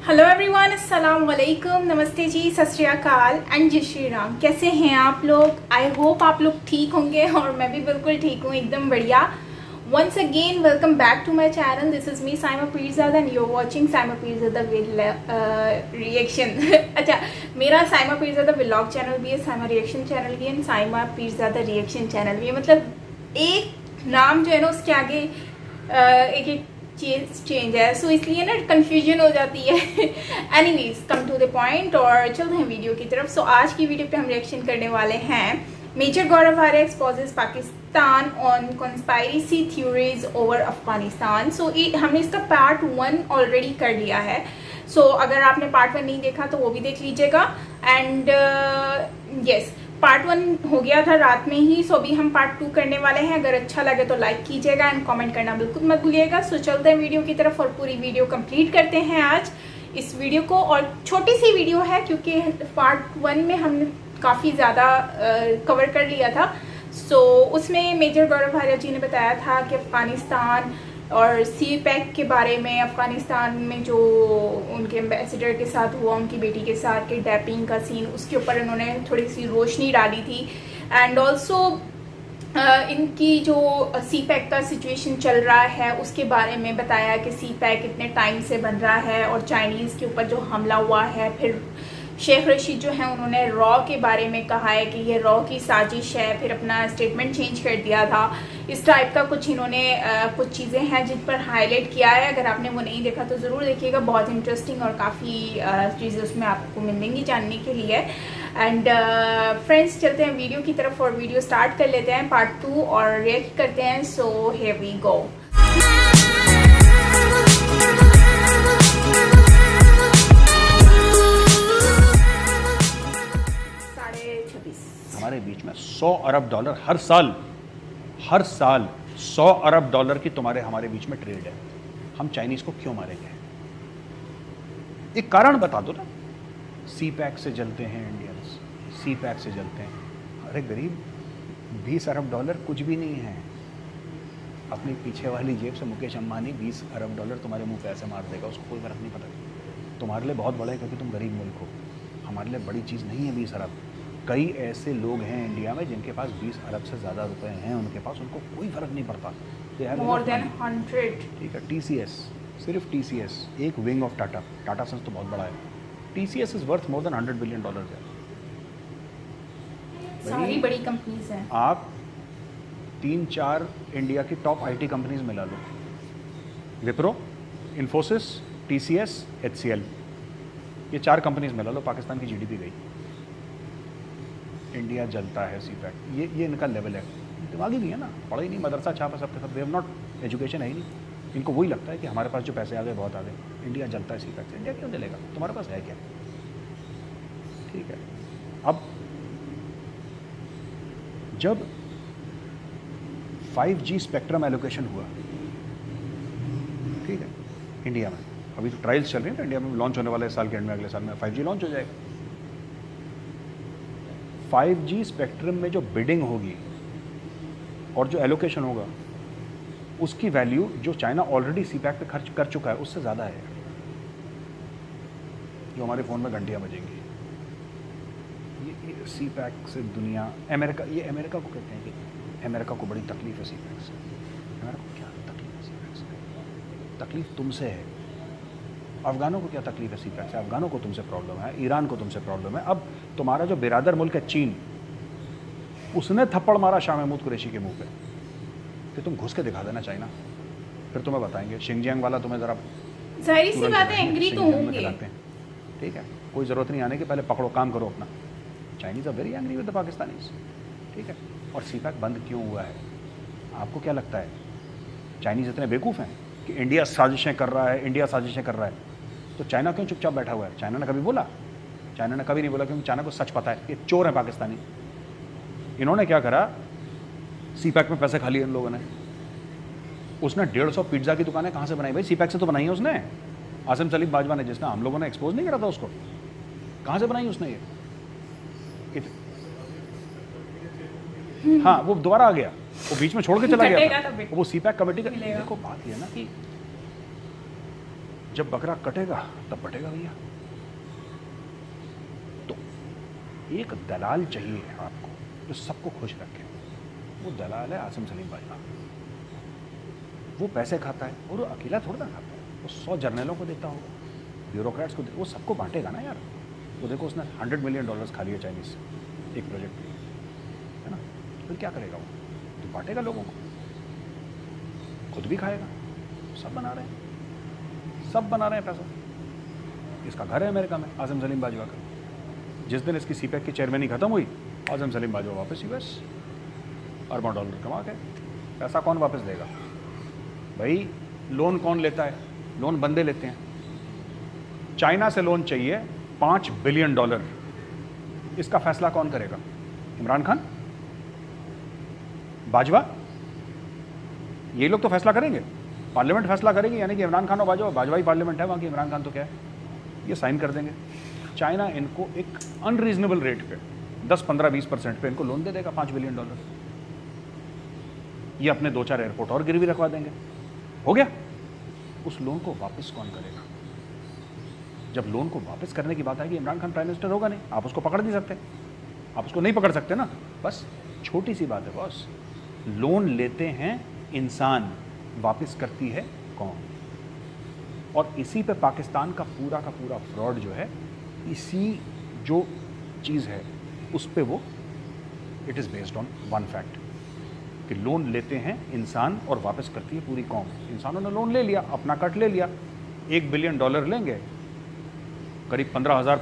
Hello everyone, अस्सलाम वालेकुम, नमस्ते जी, सत श्री अकाल एंड जय श्री राम। कैसे हैं आप लोग? आई होप आप लोग ठीक होंगे और मैं भी बिल्कुल ठीक हूँ, एकदम बढ़िया। Once again welcome back to my channel. This is me Saima Peerzada and you are watching Saima Peerzada reaction. अच्छा, मेरा साइमा पीरज़ादा व्लॉग चैनल भी है, साइमा रिएक्शन चैनल भी है, साइमा पीरज़ादा रिएक्शन चैनल भी है। मतलब एक नाम जो है ना उसके आगे एक एक चेंज है, सो इसलिए ना कंफ्यूजन हो जाती है। Anyways, come to the point और चलते हैं वीडियो की तरफ। सो आज की वीडियो पे हम रिएक्शन करने वाले हैं major Gaurav Arya exposes Pakistan on conspiracy theories over Afghanistan. So हमने इसका पार्ट 1 ऑलरेडी कर लिया है। सो अगर आपने पार्ट 1 नहीं देखा तो वो भी देख लीजिएगा। एंड यस, पार्ट 1 हो गया था रात में ही। सो अभी हम पार्ट 2 करने वाले हैं। अगर अच्छा लगे तो लाइक कीजिएगा एंड कमेंट करना बिल्कुल मत भूलिएगा। सो चलते हैं वीडियो की तरफ और पूरी वीडियो कंप्लीट करते हैं आज इस वीडियो को। और छोटी सी वीडियो है क्योंकि पार्ट 1 में हमने काफ़ी ज़्यादा कवर कर लिया था। सो उसमें मेजर गौरव आर्या जी ने बताया था कि अफ़गानिस्तान और CPEC के बारे में, अफ़गानिस्तान में जो उनके एम्बेसडर के साथ हुआ, उनकी बेटी के साथ किडनैपिंग का सीन, उसके ऊपर उन्होंने थोड़ी सी रोशनी डाली थी। एंड ऑल्सो इनकी जो CPEC का सिचुएशन चल रहा है उसके बारे में बताया कि CPEC इतने टाइम से बन रहा है और चाइनीज़ के ऊपर जो हमला हुआ है। फिर शेख रशीद जो है उन्होंने रॉ के बारे में कहा है कि ये रॉ की साजिश है, फिर अपना स्टेटमेंट चेंज कर दिया था। इस टाइप का कुछ इन्होंने कुछ चीज़ें हैं जिन पर हाईलाइट किया है। अगर आपने वो नहीं देखा तो ज़रूर देखिएगा, बहुत इंटरेस्टिंग और काफ़ी चीज़ें उसमें आपको मिलेंगी जानने के लिए। एंड फ्रेंड्स, चलते हैं वीडियो की तरफ और वीडियो स्टार्ट कर लेते हैं पार्ट 2 और रिएक्ट करते हैं। So here we go. हमारे बीच में $100 अरब हर साल $100 अरब की तुम्हारे हमारे बीच में ट्रेड है। हम चाइनीज को क्यों मारेंगे? एक कारण बता दो ना। CPEC से जलते हैं इंडियंस, CPEC से जलते हैं। अरे गरीब, $20 अरब कुछ भी नहीं है। अपनी पीछे वाली जेब से मुकेश अंबानी $20 अरब तुम्हारे मुंह पे ऐसे मार देगा, उसको कोई फर्क नहीं पड़ेगा। तुम्हारे लिए बहुत बड़ा है क्योंकि तुम गरीब मुल्क हो, हमारे लिए बड़ी चीज़ नहीं है 20 अरब। कई ऐसे लोग हैं इंडिया में जिनके पास 20 अरब से ज़्यादा रुपए हैं, उनके पास, उनको कोई फ़र्क नहीं पड़ता। More than 100। ठीक है, TCS, सिर्फ TCS एक विंग ऑफ टाटा सन्स तो बहुत बड़ा है। TCS is worth more than $100 billion है। सारी बड़ी कंपनीज हैं। आप 3-4 इंडिया की टॉप IT कंपनीज मिला लो, विप्रो, इन्फोसिस, TCS, HCL, ये 4 कंपनीज मिला लो, पाकिस्तान की GDP गई। इंडिया जलता है CPEC, ये इनका लेवल है। दिमागी नहीं है ना, पढ़ा ही नहीं, मदरसा छापा सबके सब, दे हैव नॉट एजुकेशन है ही नहीं। इनको वही लगता है कि हमारे पास जो पैसे आ गए बहुत आ गए। इंडिया जलता है CPEC से। इंडिया क्यों जलेगा? तुम्हारे पास है क्या? ठीक है, अब जब 5G स्पेक्ट्रम एलोकेशन हुआ, ठीक है, इंडिया में अभी तो ट्रायल्स चल रही है ना, इंडिया में लॉन्च होने वाला है साल के एंड में, अगले साल में 5G लॉन्च हो जाएगा। 5G स्पेक्ट्रम में जो बिडिंग होगी और जो एलोकेशन होगा उसकी वैल्यू जो चाइना ऑलरेडी CPEC पे खर्च कर चुका है उससे ज़्यादा है। जो हमारे फ़ोन में घंटियाँ बजेंगी, ये CPEC से दुनिया, अमेरिका, ये अमेरिका को कहते हैं कि अमेरिका को बड़ी तकलीफ है CPEC से। अमेरिका को क्या तकलीफ है CPEC से? तकलीफ तुमसे है। अफ़गानों को क्या तकलीफ है CPEC से? अफ़गानों को तुमसे प्रॉब्लम है, ईरान को तुमसे प्रॉब्लम है। अब तुम्हारा जो बिरादर मुल्क है चीन, उसने थप्पड़ मारा शाह महमूद कुरैशी के मुंह पे कि तुम घुस के दिखा देना चाइना, फिर तुम्हें बताएंगे। शिंगजियांग वाला तुम्हें ज़रा, जाहिर सी बात है, एंग्री तो होंगे। ठीक है, कोई ज़रूरत नहीं आने की, पहले पकड़ो, काम करो अपना। Chinese are very angry with the Pakistanis. ठीक है, और CPEC बंद क्यों हुआ है? आपको क्या लगता है चाइनीज़ इतने बेवकूफ़ हैं कि इंडिया साजिशें कर रहा है, इंडिया साजिशें कर रहा है? तो चाइना क्यों चुपचाप बैठा हुआ है? चाइना ने कभी बोला? चाइना ने कभी नहीं बोला, क्योंकि चाइना को सच पता है, ये चोर है पाकिस्तानी। इन्होंने क्या करा, CPEC में पैसे खा लिए इन लोगों ने। उसने 150 पिज्ज़ा की दुकानें कहाँ से बनाई भाई? CPEC से तो बनाई है उसने। आसिम सलीम बाजवा ने, जिसने हम लोगों ने एक्सपोज नहीं करा था उसको, कहाँ से बनाई उसने ये? हाँ, वो दोबारा आ गया, वो बीच में छोड़ के चला गया था। वो CPEC कमेटी का, देखो बात ये है ना कि जब बकरा कटेगा तब बटेगा भैया। तो एक दलाल चाहिए आपको जो सबको खुश रखे। वो दलाल है आसिम सलीम बाजवा। वो पैसे खाता है और वो अकेला थोड़ा ना खाता है, वो 100 जर्नलों को देता होगा, ब्यूरोक्रेट्स को वो सबको बांटेगा ना यार। वो देखो उसने $100 मिलियन खा लिए चाइनीज से एक प्रोजेक्ट के लिए, है ना। फिर क्या करेगा वो? तो बांटेगा लोगों को, खुद भी खाएगा। सब बना रहे हैं, सब बना रहे हैं पैसा। इसका घर है अमेरिका में, आसिम सलीम बाजवा का। जिस दिन इसकी सीपैक की चेयरमैनी खत्म हुई, आसिम सलीम बाजवा वापस यूएस, अरबों डॉलर कमा के। पैसा कौन वापस देगा भाई? लोन कौन लेता है? लोन बंदे लेते हैं। चाइना से लोन चाहिए $5 बिलियन। इसका फैसला कौन करेगा? इमरान खान, बाजवा, ये लोग तो फैसला करेंगे। पार्लियामेंट फैसला करेगी, यानी कि इमरान खान और बाजवा ही पार्लियामेंट है वहाँ की। इमरान खान तो क्या है, ये साइन कर देंगे। चाइना इनको एक अनरीजनेबल रेट पे 10, 15, 20% पे इनको लोन दे देगा $5 बिलियन। ये अपने 2-4 एयरपोर्ट और गिरवी रखवा देंगे, हो गया। उस लोन को वापस कौन करेगा? जब लोन को वापस करने की बात आएगी, इमरान खान प्राइम मिनिस्टर होगा नहीं, आप उसको पकड़ नहीं सकते, आप उसको नहीं पकड़ सकते ना। बस छोटी सी बात है बॉस, लोन लेते हैं इंसान, वापस करती है कौन? और इसी पे पाकिस्तान का पूरा फ्रॉड जो है, इसी जो चीज़ है उस पे वो it is based on one fact कि लोन लेते हैं इंसान और वापस करती है पूरी कौम। इंसानों ने लोन ले लिया, अपना कट ले लिया, $1 बिलियन लेंगे, करीब 15,000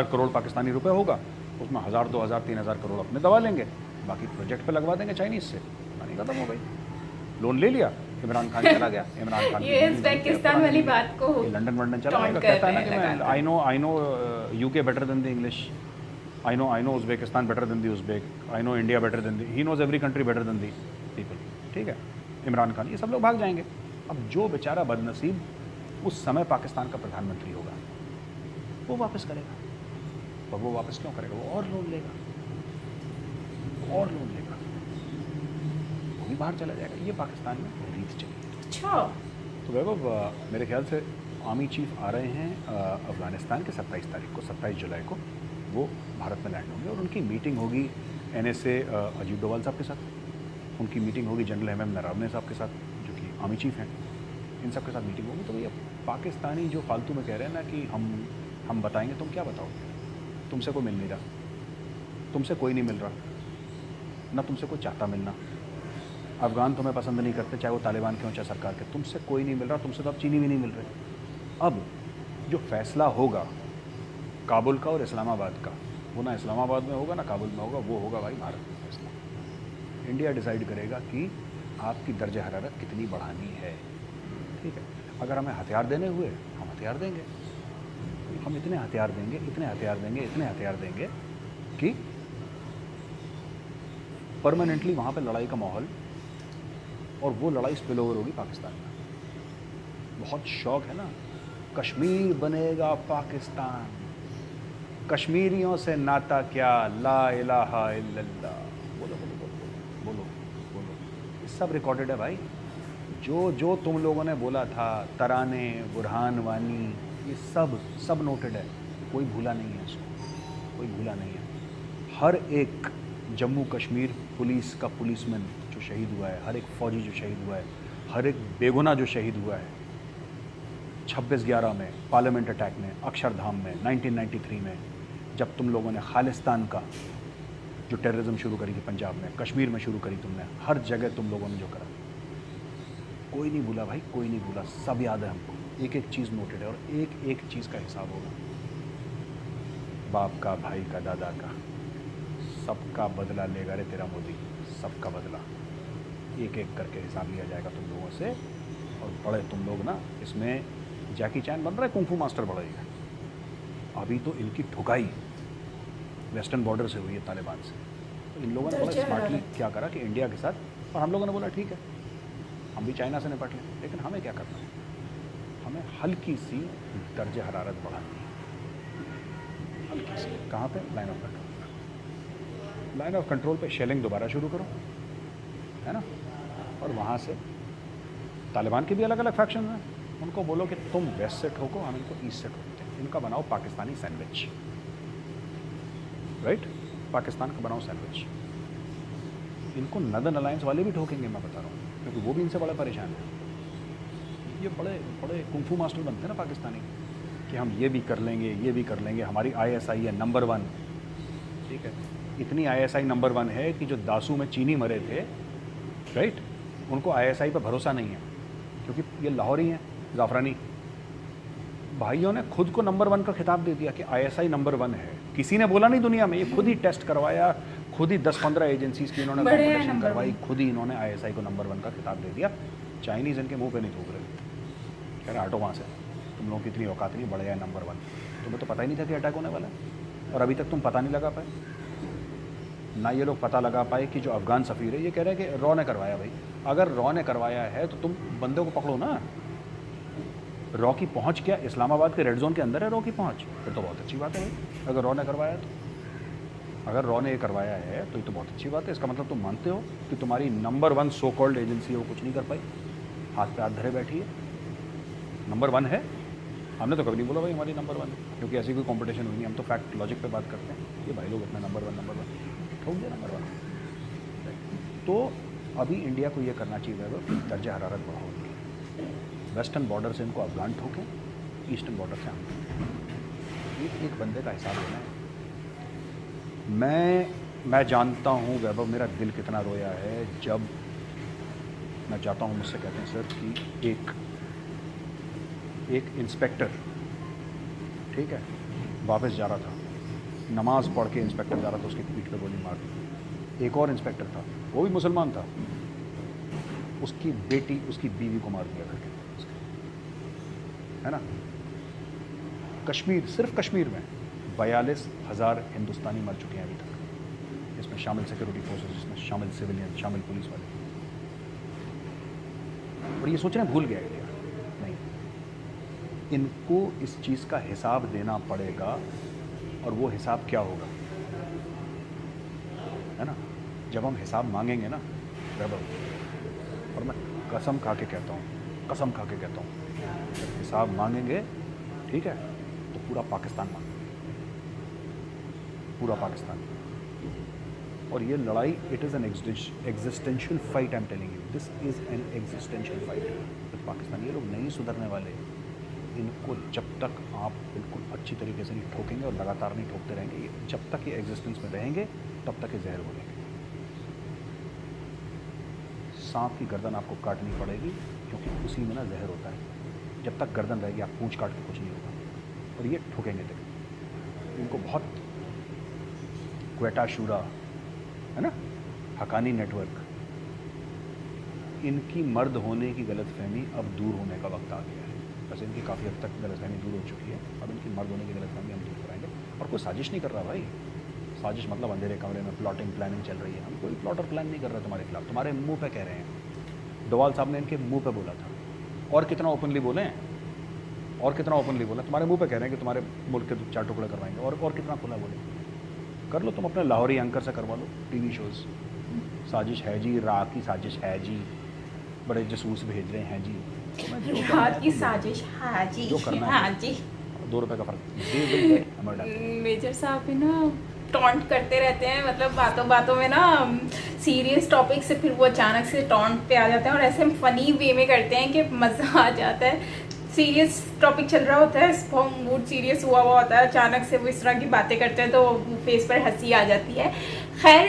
करोड़ पाकिस्तानी रुपए होगा, उसमें 1,000, 2,000, 3,000 करोड़ अपने दबा लेंगे, बाकी प्रोजेक्ट पे लगवा देंगे चाइनीज से। कहानी खत्म हो गई। लोन ले लिया, इमरान खान चला गया। इमरान खान ये उज़्बेकिस्तान वाली बात को लंदन वंडन चला गया, कहता है ना कि मैं I know UK better than the English, I know Uzbekistan better than the Uzbek, I know India better than the, he knows every country better than the people. ठीक है, इमरान खान, ये सब लोग भाग जाएंगे। अब जो बेचारा बदनसीब उस समय पाकिस्तान का प्रधानमंत्री होगा, वो वापस करेगा। और वो वापस क्यों करेगा? वो और लोन लेगा, वो भी बाहर चला जाएगा। ये पाकिस्तान में रीत चली है। अच्छा, तो वैभव, मेरे ख्याल से आर्मी चीफ आ रहे हैं अफगानिस्तान के 27 तारीख को, 27 जुलाई को वो भारत में लैंड होंगे और उनकी मीटिंग होगी NSA अजीत डोभाल साहब के साथ, उनकी मीटिंग होगी जनरल MM नरवणे साहब के साथ जो कि आर्मी चीफ हैं, इन सब के साथ मीटिंग होगी। तो भैया पाकिस्तानी जो फालतू में कह रहे हैं ना कि हम बताएंगे, तुम क्या बताओ? तुमसे कोई मिल नहीं रहा, तुमसे कोई नहीं मिल रहा ना, तुमसे कोई चाहता मिलना। अफगान तुम्हें पसंद नहीं करते, चाहे वो तालिबान के हों चाहे सरकार के, तुमसे कोई नहीं मिल रहा, तुमसे तो अब चीनी भी नहीं मिल रहे। अब जो फैसला होगा काबुल का और इस्लामाबाद का, वो ना इस्लामाबाद में होगा ना काबुल में होगा, वो होगा भाई भारत में फैसला। इंडिया डिसाइड करेगा कि आपकी दर्ज हरारत कितनी बढ़ानी है। ठीक है, अगर हमें हथियार देने हुए, हम हथियार देंगे, हम इतने हथियार देंगे कि परमानेंटली वहाँ पे लड़ाई का माहौल, और वो लड़ाई स्पिल ओवर होगी पाकिस्तान में। बहुत शौक है ना, कश्मीर बनेगा पाकिस्तान, कश्मीरियों से नाता क्या, ला इलाहा इल्लल्लाह, बोलो बोलो बोलो बोलो बोलो, ये सब रिकॉर्डेड है भाई। जो तुम लोगों ने बोला था, तराने, बुरहान वानी, ये सब नोटेड है, कोई भूला नहीं है इसको, कोई भूला नहीं है। हर एक जम्मू कश्मीर पुलिस का पुलिसमैन जो शहीद हुआ है, हर एक फौजी जो शहीद हुआ है, हर एक बेगुनाह जो शहीद हुआ है 26/11 में, पार्लियामेंट अटैक में, अक्षरधाम में, 1993 में, जब तुम लोगों ने खालिस्तान का जो टेररिज्म शुरू करी थी पंजाब में, कश्मीर में शुरू करी तुमने, हर जगह तुम लोगों ने जो करा, कोई नहीं भूला भाई, कोई नहीं भूला, सब याद है हमको, एक एक चीज़ नोटेड है और एक एक चीज़ का हिसाब होगा। बाप का, भाई का, दादा का, सबका बदला लेगा रे तेरा मोदी, सबका बदला, एक एक करके हिसाब लिया जाएगा तुम लोगों से। और बड़े तुम लोग ना, इसमें जैकी चैन बन रहा है, कुंफू मास्टर बढ़ेगा। अभी तो इनकी ठुकाई वेस्टर्न बॉर्डर से हुई है तालिबान से, तो इन लोगों ने बड़ा स्मार्टली क्या करा कि इंडिया के साथ, और हम लोगों ने बोला ठीक है हम भी चाइना से निपट लें, लेकिन हमें क्या करना है, हमें हल्की सी दर्जे हरारत बढ़ानी है, हल्की सी। कहाँ पे? Line of control. Line of control पे शेलिंग दोबारा शुरू करो, है ना, और वहाँ से तालिबान के भी अलग अलग फैक्शन हैं, उनको बोलो कि तुम वेस्ट से ठोको, हम इनको ईस्ट से ठोकते हैं, इनका बनाओ पाकिस्तानी सैंडविच, राइट? पाकिस्तान का बनाओ सैंडविच। इनको नदन अलायंस वाले भी ठोकेंगे, मैं बता रहा हूँ, क्योंकि वो भी इनसे बड़ा परेशान है। ये बड़े बड़े कुंफू मास्टर बनते हैं ना पाकिस्तानी, कि हम ये भी कर लेंगे, ये भी कर लेंगे, हमारी ISI है नंबर 1, ठीक है? इतनी ISI नंबर 1 है कि जो दासू में चीनी मरे थे, राइट, उनको ISI पर भरोसा नहीं है, क्योंकि ये लाहौरी हैं, ज़ाफ़रानी भाइयों ने खुद को नंबर 1 का खिताब दे दिया कि ISI नंबर 1 है। किसी ने बोला नहीं दुनिया में, ये खुद ही टेस्ट करवाया, खुद ही 10-15 एजेंसीज़ की इन्होंने कॉम्पिटिशन करवाई, खुद ही इन्होंने ISI को नंबर 1 का खिताब दे दिया। चाइनीज़ इनके मुँह पे नहीं थूक रहे, कह रहे हटो वहाँ से, तुम लोगों की इतनी औकात नहीं, बढ़ जाए नंबर 1। तुम्हें तो पता ही नहीं था कि अटैक होने वाला है, और अभी तक तुम पता नहीं लगा पाए ना। ये लोग पता लगा पाए कि जो अफ़गान सफ़ीर है ये कह रहे हैं कि रॉ ने करवाया। भाई अगर रॉ ने करवाया है तो तुम बंदे को पकड़ो ना। रॉ की पहुंच क्या इस्लामाबाद के रेड जोन के अंदर है रॉ की पहुंच? फिर तो बहुत अच्छी बात है भाई, अगर रॉ ने करवाया है तो। अगर रॉ ने ये करवाया है तो ये तो बहुत अच्छी बात है। इसका मतलब तुम मानते हो कि तुम्हारी नंबर 1 सो कॉल्ड एजेंसी है वो कुछ नहीं कर पाई, हाथ पे हाथ धरे बैठी है। नंबर 1 है, हमने तो कभी नहीं बोला भाई हमारी नंबर 1 है, क्योंकि ऐसी कोई कंपटीशन हुई नहीं। हम तो फैक्ट लॉजिक पे बात करते हैं, ये भाई लोग इतना नंबर 1 ठोक दिया नंबर 1। तो अभी इंडिया को ये करना चाहिए है दर्जा हरारत बढ़ाओ, वेस्टर्न बॉर्डर से इनको अफगान ठोकें, ईस्टर्न बॉर्डर से हम एक बंदे का हिसाब लेना है। मैं जानता हूँ वैभव, मेरा दिल कितना रोया है जब मैं जाता हूँ, मुझसे कहते हैं सर कि एक इंस्पेक्टर, ठीक है, वापस जा रहा था, नमाज पढ़ के इंस्पेक्टर जा रहा था, उसकी पीठ पे गोली मार दी। एक और इंस्पेक्टर था, वो भी मुसलमान था, उसकी बेटी उसकी बीवी को मार दिया करके, है ना। कश्मीर, सिर्फ कश्मीर में 42,000 हिंदुस्तानी मर चुके हैं अभी तक, इसमें शामिल सिक्योरिटी फोर्सेस, इसमें शामिल सिविलियन, शामिल पुलिस वाले। और ये सोच रहे हैं भूल गया इंडिया, नहीं, इनको इस चीज़ का हिसाब देना पड़ेगा। और वो हिसाब क्या होगा, है ना, जब हम हिसाब मांगेंगे ना वैभव, और मैं कसम खा के कहता हूँ, कसम खा के कहता हूँ, जब हिसाब मांगेंगे, ठीक है, तो पूरा पाकिस्तान मांगेंगे, पूरा पाकिस्तान। और ये लड़ाई, it is an existential fight, I am telling you, this is an existential fight with Pakistan. ये लोग नहीं सुधरने वाले, इनको जब तक आप बिल्कुल अच्छी तरीके से नहीं ठोकेंगे और लगातार नहीं ठोकते रहेंगे, ये जब तक ये एग्जिस्टेंस में रहेंगे तब तक ये जहर बोलेंगे। सांप की गर्दन आपको काटनी पड़ेगी, क्योंकि उसी में ना जहर होता है। जब तक गर्दन रहेगी आप पूंछ काट के कुछ नहीं होगा। और ये ठोकेंगे तक। इनको बहुत क्वेटा शूरा, है ना, हकानी नेटवर्क, इनकी मर्द होने की गलतफहमी अब दूर होने का वक्त आ गया है। वैसे इनकी काफ़ी हद तक गलतफहमी दूर हो चुकी है, अब इनकी मर्द होने की गलतफहमी हम दूर कराएंगे। और कोई साजिश नहीं कर रहा भाई, साजिश मतलब अंधेरे कमरे में प्लॉटिंग प्लानिंग चल रही है। हम कोई प्लॉट और प्लान नहीं कर रहे तुम्हारे खिलाफ, तुम्हारे मुंह पे कह रहे हैं। डोवाल साहब ने इनके मुंह पे बोला था, और कितना ओपनली बोले हैं, और कितना ओपनली बोला, तुम्हारे मुंह पे कह रहे हैं कि तुम्हारे मुल्क के 4 टुकड़े करवाएंगे, और कितना खुला बोले। कर लो, तुम अपने लाहौरी एंकर से करवा लो टीवी शोज़। साजिश है जी, रात की साजिश है जी, बड़े जसूस भेज रहे हैं जी, रात की साजिश, हाँ जी, जो करना है, हाँ जी। 2 रुपए का फर्क। मेजर साहब भी ना टॉन्ट करते रहते हैं, मतलब बातों बातों में ना सीरियस टॉपिक से फिर वो अचानक से टॉन्ट पे आ जाते हैं, और ऐसे फनी वे में करते हैं कि मज़ा आ जाता है। सीरियस टॉपिक चल रहा होता है, मूड सीरियस हुआ होता है, अचानक से वो इस तरह की बातें करते हैं तो फेस पर हंसी आ जाती है। खैर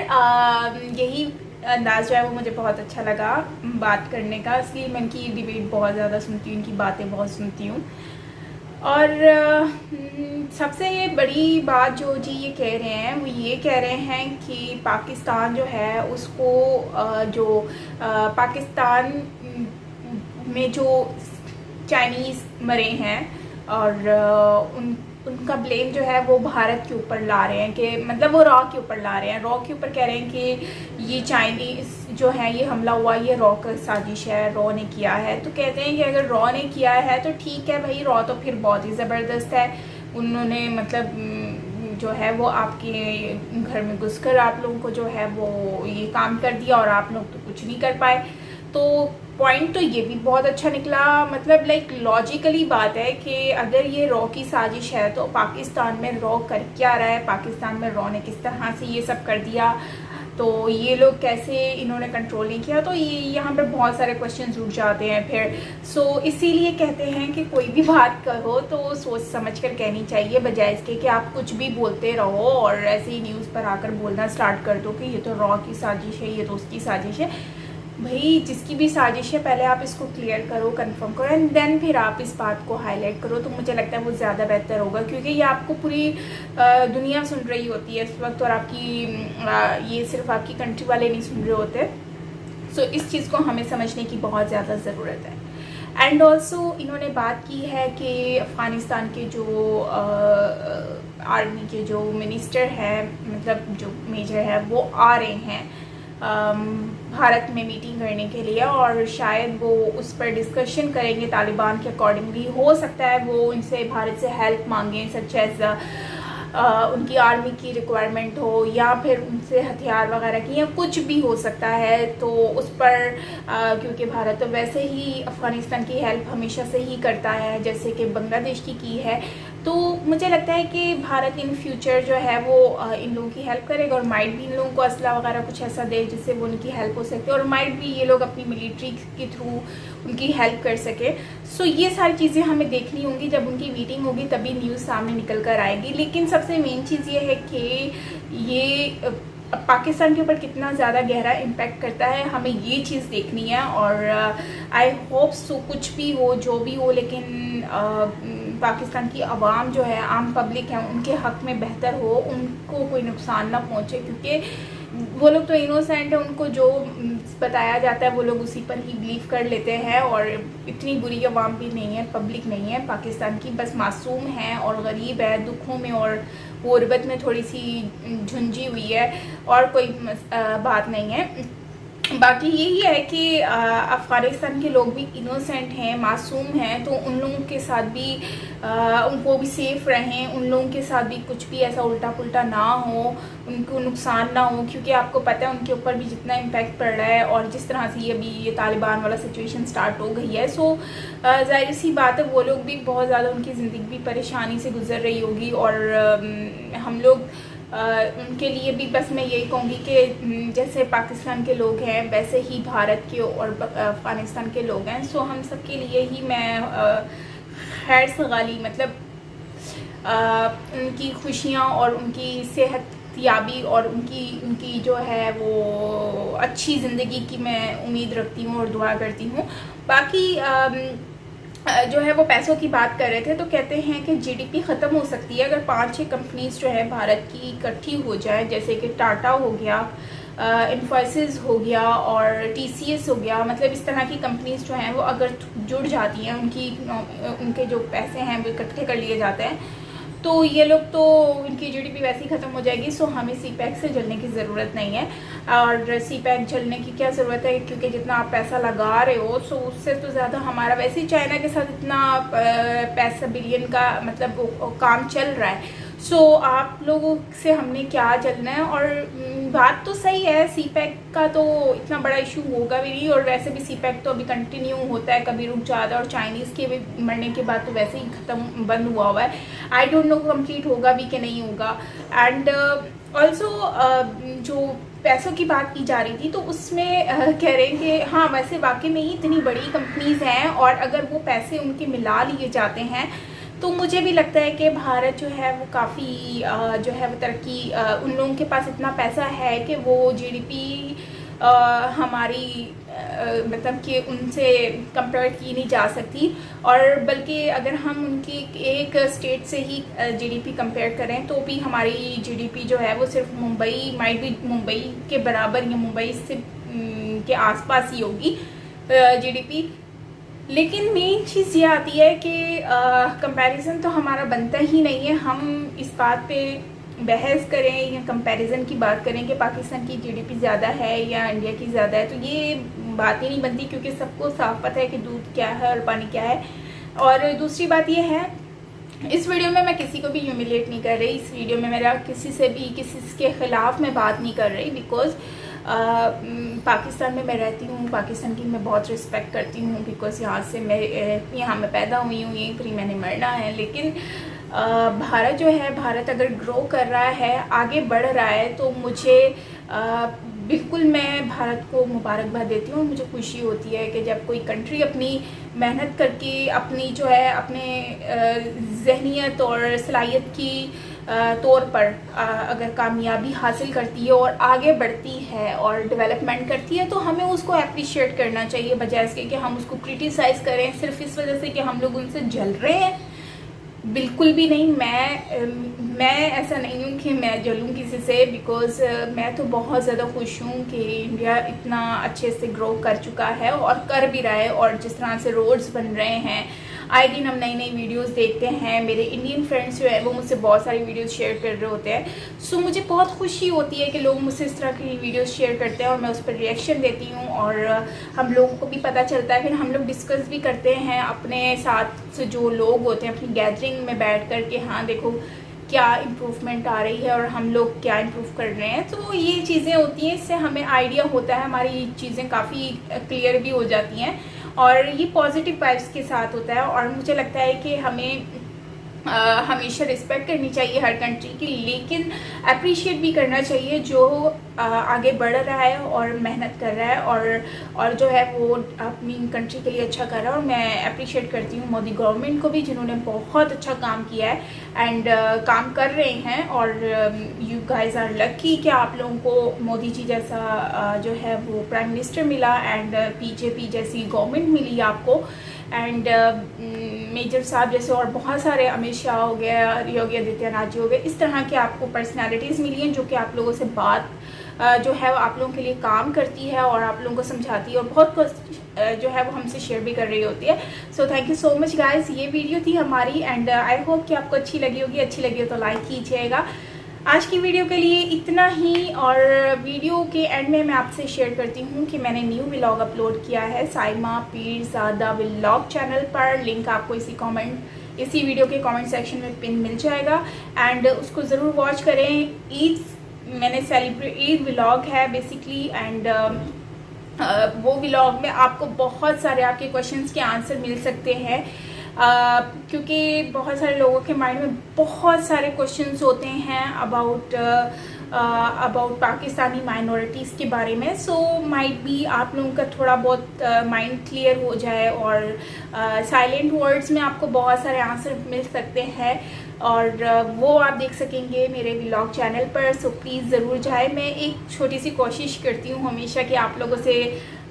यही अंदाज जो है वो मुझे बहुत अच्छा लगा बात करने का, इसलिए मैं इनकी डिबेट बहुत ज़्यादा सुनती हूँ, इनकी बातें बहुत सुनती हूँ। और सबसे ये बड़ी बात जो जी ये कह रहे हैं, वो ये कह रहे हैं कि पाकिस्तान जो है उसको पाकिस्तान में जो चाइनीज़ मरे हैं और उनका ब्लेम जो है वो भारत के ऊपर ला रहे हैं, कि मतलब वो रॉ के ऊपर ला रहे हैं। रॉ के ऊपर कह रहे हैं कि ये चाइनीज़ जो है ये हमला हुआ, ये रॉ का साजिश है, रॉ ने किया है। तो कहते हैं कि अगर रॉ ने किया है तो ठीक है भाई, रॉ तो फिर बहुत ही ज़बरदस्त है। उन्होंने मतलब जो है वो आपके घर में घुसकर आप लोगों को जो है वो ये काम कर दिया, और आप लोग तो कुछ नहीं कर पाए। तो पॉइंट तो ये भी बहुत अच्छा निकला, मतलब लाइक लॉजिकली बात है कि अगर ये रॉ की साजिश है तो पाकिस्तान में रॉ कर क्या रहा है, पाकिस्तान में रॉ ने किस तरह से ये सब कर दिया, तो ये लोग कैसे इन्होंने कंट्रोल नहीं किया, तो ये यहाँ पे बहुत सारे क्वेश्चंस उठ जाते हैं फिर। सो इसीलिए कहते हैं कि कोई भी बात करो तो सोच समझ कर कहनी चाहिए, बजाय इसके कि आप कुछ भी बोलते रहो और ऐसे ही न्यूज़ पर आकर बोलना स्टार्ट कर दो कि ये तो रॉ की साजिश है, ये तो उसकी साजिश है। भाई जिसकी भी साजिश है पहले आप इसको क्लियर करो, कंफर्म करो, एंड देन फिर आप इस बात को हाईलाइट करो, तो मुझे लगता है वो ज़्यादा बेहतर होगा, क्योंकि ये आपको पूरी दुनिया सुन रही होती है इस वक्त, और आपकी ये सिर्फ आपकी कंट्री वाले नहीं सुन रहे होते। सो इस चीज़ को हमें समझने की बहुत ज़्यादा ज़रूरत है। एंड ऑल्सो इन्होंने बात की है कि अफ़गानिस्तान के जो आर्मी के जो मिनिस्टर है, मतलब जो मेजर है, वो आ रहे हैं भारत में मीटिंग करने के लिए, और शायद वो उस पर डिस्कशन करेंगे तालिबान के अकॉर्डिंगली। हो सकता है वो उनसे भारत से हेल्प मांगें, सच एज उनकी आर्मी की रिक्वायरमेंट हो, या फिर उनसे हथियार वगैरह की, या कुछ भी हो सकता है। तो उस पर क्योंकि भारत तो वैसे ही अफ़गानिस्तान की हेल्प हमेशा से ही करता है, जैसे कि बांग्लादेश की है, तो मुझे लगता है कि भारत इन फ्यूचर जो है वो इन लोगों की हेल्प करेगा, और माइट भी इन लोगों को असला वगैरह कुछ ऐसा दे जिससे वो उनकी हेल्प हो सकती है, और माइट भी ये लोग अपनी मिलिट्री के थ्रू उनकी हेल्प कर सके। सो ये सारी चीज़ें हमें देखनी होंगी, जब उनकी मीटिंग होगी तभी न्यूज़ सामने निकल कर आएगी। लेकिन सबसे मेन चीज़ ये है कि ये पाकिस्तान के ऊपर कितना ज़्यादा गहरा इम्पैक्ट करता है, हमें ये चीज़ देखनी है। और आई होप सो कुछ भी हो, जो भी हो, लेकिन पाकिस्तान की आवाम जो है, आम पब्लिक है, उनके हक़ में बेहतर हो, उनको कोई नुकसान ना पहुँचे, क्योंकि वो लोग तो इनोसेंट है, उनको जो बताया जाता है वो लोग उसी पर ही बिलीव कर लेते हैं। और इतनी बुरी आवाम भी नहीं है, पब्लिक नहीं है पाकिस्तान की, बस मासूम है और गरीब है, दुखों में और गुर्बत में थोड़ी सी झुंझी हुई है, और कोई बात नहीं है। बाकी यही है कि अफ़गानिस्तान के लोग भी इनोसेंट हैं, मासूम हैं, तो उन लोगों के साथ भी उनको भी सेफ़ रहें, उन लोगों के साथ भी कुछ भी ऐसा उल्टा पुल्टा ना हो, उनको नुकसान ना हो, क्योंकि आपको पता है उनके ऊपर भी जितना इम्पैक्ट पड़ रहा है, और जिस तरह से अभी ये तालिबान वाला सिचुएशन स्टार्ट हो गई है। सो ज़ाहिर सी बात है वो लोग भी बहुत ज़्यादा, उनकी ज़िंदगी भी परेशानी से गुजर रही होगी, और हम लोग उनके लिए भी बस मैं यही कहूँगी कि जैसे पाकिस्तान के लोग हैं वैसे ही भारत के और अफ़गानिस्तान के लोग हैं। सो हम सब के लिए ही मैं खैर सगाली, मतलब उनकी खुशियाँ और उनकी सेहत याबी और उनकी जो है वो अच्छी ज़िंदगी की मैं उम्मीद रखती हूँ और दुआ करती हूँ। बाकी जो है वो पैसों की बात कर रहे थे, तो कहते हैं कि जीडीपी ख़त्म हो सकती है अगर 5-6 कंपनीज जो है भारत की इकट्ठी हो जाए, जैसे कि टाटा हो गया, इन्फोसिस हो गया और टीसीएस हो गया। मतलब इस तरह की कंपनीज जो हैं वो अगर जुड़ जाती हैं, उनके जो पैसे हैं वो इकट्ठे कर लिए जाते हैं, तो ये लोग तो इनकी जीडीपी वैसे ही ख़त्म हो जाएगी। सो हमें सीपैक से जलने की ज़रूरत नहीं है, और सीपैक जलने की क्या ज़रूरत है, क्योंकि जितना आप पैसा लगा रहे हो सो उससे तो ज़्यादा हमारा वैसे ही चाइना के साथ इतना पैसा बिलियन का मतलब काम चल रहा है। सो आप लोगों से हमने क्या जलना है। और बात तो सही है, सीपैक का तो इतना बड़ा इशू होगा भी नहीं, और वैसे भी सीपैक तो अभी कंटिन्यू होता है, कभी रुक जाता है, और चाइनीज़ के भी मरने के बाद तो वैसे ही ख़त्म बंद हुआ हुआ है। आई डोंट नो कंप्लीट होगा भी कि नहीं होगा। एंड ऑल्सो जो पैसों की बात की जा रही थी, तो उसमें कह रहे हैं कि हाँ वैसे वाकई में ही इतनी बड़ी कंपनीज़ हैं, और अगर वो पैसे उनके मिला लिए जाते हैं तो मुझे भी लगता है कि भारत जो है वो काफ़ी जो है वो तरक्की, उन लोगों के पास इतना पैसा है कि वो जीडीपी हमारी मतलब कि उनसे कंपेयर की नहीं जा सकती। और बल्कि अगर हम उनकी एक स्टेट से ही जीडीपी कंपेयर करें तो भी हमारी जीडीपी जो है वो सिर्फ मुंबई, माइट भी मुंबई के बराबर या मुंबई से के आसपास ही होगी जीडीपी। लेकिन मेन चीज़ ये आती है कि कंपैरिजन तो हमारा बनता ही नहीं है। हम इस बात पे बहस करें या कंपैरिजन की बात करें कि पाकिस्तान की जीडीपी ज़्यादा है या इंडिया की ज़्यादा है, तो ये बात ही नहीं बनती, क्योंकि सबको साफ पता है कि दूध क्या है और पानी क्या है। और दूसरी बात ये है इस वीडियो में मैं किसी को भी ह्यूमिलेट नहीं कर रही, इस वीडियो में मेरा किसी से भी किसी के ख़िलाफ़ मैं बात नहीं कर रही, बिकॉज़ पाकिस्तान में मैं रहती हूँ, पाकिस्तान की मैं बहुत रिस्पेक्ट करती हूँ, बिकॉज़ यहाँ मैं पैदा हुई हूँ, यहीं पर ही मैंने मरना है। लेकिन भारत जो है, भारत अगर ग्रो कर रहा है, आगे बढ़ रहा है, तो मुझे बिल्कुल मैं भारत को मुबारकबाद देती हूँ। मुझे खुशी होती है कि जब कोई कंट्री अपनी मेहनत करके अपनी जो है अपने जहनियत और सलाहियत की तौर पर अगर कामयाबी हासिल करती है और आगे बढ़ती है और डेवलपमेंट करती है, तो हमें उसको अप्रिशिएट करना चाहिए, बजाय इसके कि हम उसको क्रिटिसाइज़ करें सिर्फ इस वजह से कि हम लोग उनसे जल रहे हैं। बिल्कुल भी नहीं, मैं ऐसा नहीं हूँ कि मैं जलूँ किसी से, बिकॉज़ मैं तो बहुत ज़्यादा खुश हूँ कि इंडिया इतना अच्छे से ग्रो कर चुका है और कर भी रहा है। और जिस तरह से रोड्स बन रहे हैं, आए दिन हम नई नई वीडियोस देखते हैं। मेरे इंडियन फ्रेंड्स जो है वो मुझसे बहुत सारी वीडियोस शेयर कर रहे होते हैं, सो मुझे बहुत खुशी होती है कि लोग मुझसे इस तरह की वीडियोस शेयर करते हैं और मैं उस पर रिएक्शन देती हूँ और हम लोगों को भी पता चलता है। फिर हम लोग डिस्कस भी करते हैं अपने साथ से जो लोग होते हैं अपनी गैदरिंग में बैठ कर के, हाँ देखो क्या इम्प्रूवमेंट आ रही है और हम लोग क्या इम्प्रूव कर रहे हैं। तो ये चीज़ें होती हैं, इससे हमें आइडिया होता है, हमारी चीज़ें काफ़ी क्लियर भी हो जाती हैं और ये पॉजिटिव वाइब्स के साथ होता है। और मुझे लगता है कि हमें हमेशा रिस्पेक्ट करनी चाहिए हर कंट्री की, लेकिन अप्रिशिएट भी करना चाहिए जो आगे बढ़ रहा है और मेहनत कर रहा है और जो है वो अपनी कंट्री के लिए अच्छा कर रहा है। और मैं अप्रिशिएट करती हूँ मोदी गवर्नमेंट को भी, जिन्होंने बहुत अच्छा काम किया है एंड काम कर रहे हैं। और यू गाइज आर लकी कि आप लोगों को मोदी जी जैसा जो है वो प्राइम मिनिस्टर मिला एंड बीजेपी जैसी गवर्नमेंट मिली आपको, एंड मेजर साहब जैसे और बहुत सारे, अमित शाह हो गया, योगी आदित्यनाथ जी हो गए, इस तरह के आपको पर्सनालिटीज़ मिली हैं जो कि आप लोगों से बात जो है वो आप लोगों के लिए काम करती है और आप लोगों को समझाती है और बहुत कुछ जो है वो हमसे शेयर भी कर रही होती है। So thank you so much guys, ये वीडियो थी हमारी एंड आई होप कि आपको अच्छी लगी होगी। अच्छी लगी हो तो लाइक कीजिएगा। आज की वीडियो के लिए इतना ही, और वीडियो के एंड में मैं आपसे शेयर करती हूँ कि मैंने न्यू व्लॉग अपलोड किया है साइमा पीरज़ादा व्लॉग चैनल पर। लिंक आपको इसी वीडियो के कमेंट सेक्शन में पिन मिल जाएगा एंड उसको ज़रूर वॉच करें। ईद व्लॉग है बेसिकली एंड वो व्लॉग में आपको बहुत सारे आपके क्वेश्चंस के आंसर मिल सकते हैं, क्योंकि बहुत सारे लोगों के माइंड में बहुत सारे क्वेश्चंस होते हैं अबाउट पाकिस्तानी माइनॉरिटीज़ के बारे में। सो माइट बी आप लोगों का थोड़ा बहुत माइंड क्लियर हो जाए और साइलेंट वर्ड्स में आपको बहुत सारे आंसर मिल सकते हैं और वो आप देख सकेंगे मेरे व्लॉग चैनल पर। सो प्लीज़ ज़रूर जाए। मैं एक छोटी सी कोशिश करती हूँ हमेशा कि आप लोगों से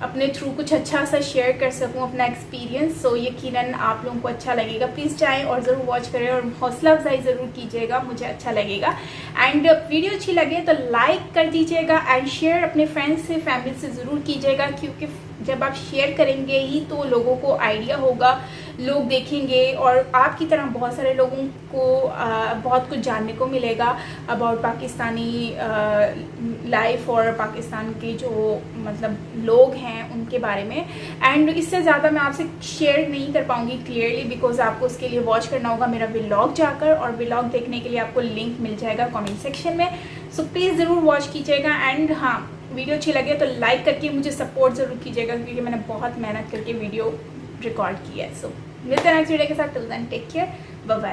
अपने थ्रू कुछ अच्छा सा शेयर कर सकूं अपना एक्सपीरियंस। सो यकीनन आप लोगों को अच्छा लगेगा। प्लीज़ जाएं और ज़रूर वॉच करें और हौसला अफजाई ज़रूर कीजिएगा, मुझे अच्छा लगेगा। एंड वीडियो अच्छी लगे तो लाइक कर दीजिएगा एंड शेयर अपने फ्रेंड्स से, फैमिली से ज़रूर कीजिएगा, क्योंकि जब आप शेयर करेंगे ही तो लोगों को आइडिया होगा, लोग देखेंगे और आपकी तरह बहुत सारे लोगों को बहुत कुछ जानने को मिलेगा अबाउट पाकिस्तानी लाइफ और पाकिस्तान के जो मतलब लोग हैं उनके बारे में। एंड इससे ज़्यादा मैं आपसे शेयर नहीं कर पाऊँगी क्लियरली, बिकॉज आपको उसके लिए वॉच करना होगा मेरा व्लॉग जाकर, और व्लॉग देखने के लिए आपको लिंक मिल जाएगा कमेंट सेक्शन में। सो प्लीज़ ज़रूर वॉच कीजिएगा एंड हाँ, वीडियो अच्छी लगे तो लाइक करके मुझे सपोर्ट ज़रूर कीजिएगा, क्योंकि मैंने बहुत मेहनत करके वीडियो रिकॉर्ड किया है। सो मिलते हैं नेक्स्ट वीडियो के साथ। Till then take care, bye bye.